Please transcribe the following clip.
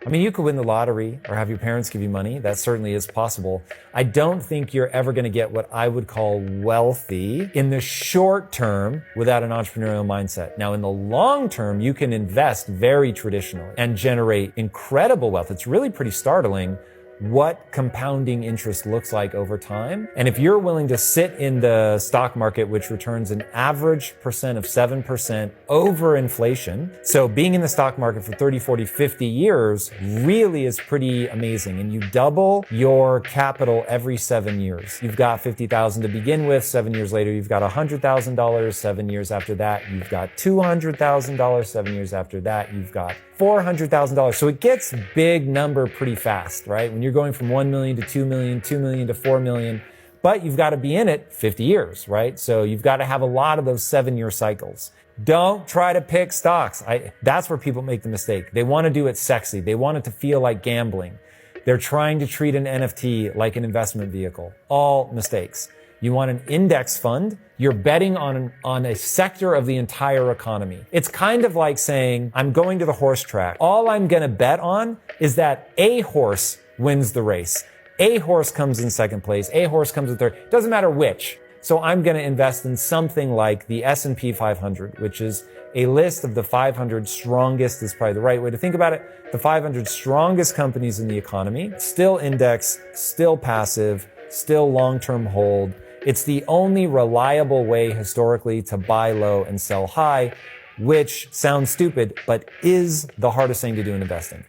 I mean, you could win the lottery or have your parents give you money. That certainly is possible. I don't think you're ever going to get what I would call wealthy in the short term without an entrepreneurial mindset. Now, in the long term, you can invest very traditionally and generate incredible wealth. It's really pretty startling what compounding interest looks like over time. And if you're willing to sit in the stock market, which returns an average percent of 7% over inflation, so being in the stock market for 30, 40, 50 years really is pretty amazing. And you double your capital every 7 years. You've got $50,000 to begin with. 7 years later, you've got $100,000. 7 years after that, you've got $200,000. 7 years after that, you've got $400,000. So it gets big number pretty fast, right? When you're going from 1 million to 2 million, 2 million to 4 million, but you've got to be in it 50 years, right? So you've got to have a lot of those 7-year cycles. Don't try to pick stocks. That's where people make the mistake. They want to do it sexy. They want it to feel like gambling. They're trying to treat an NFT like an investment vehicle. All mistakes. You want an index fund, you're betting on a sector of the entire economy. It's kind of like saying, I'm going to the horse track. All I'm going to bet on is that a horse wins the race. A horse comes in second place. A horse comes in third. Doesn't matter which. So I'm going to invest in something like the S&P 500, which is a list of the 500 strongest, is probably the right way to think about it. The 500 strongest companies in the economy, still index, still passive, still long-term hold. It's the only reliable way historically to buy low and sell high, which sounds stupid, but is the hardest thing to do in investing.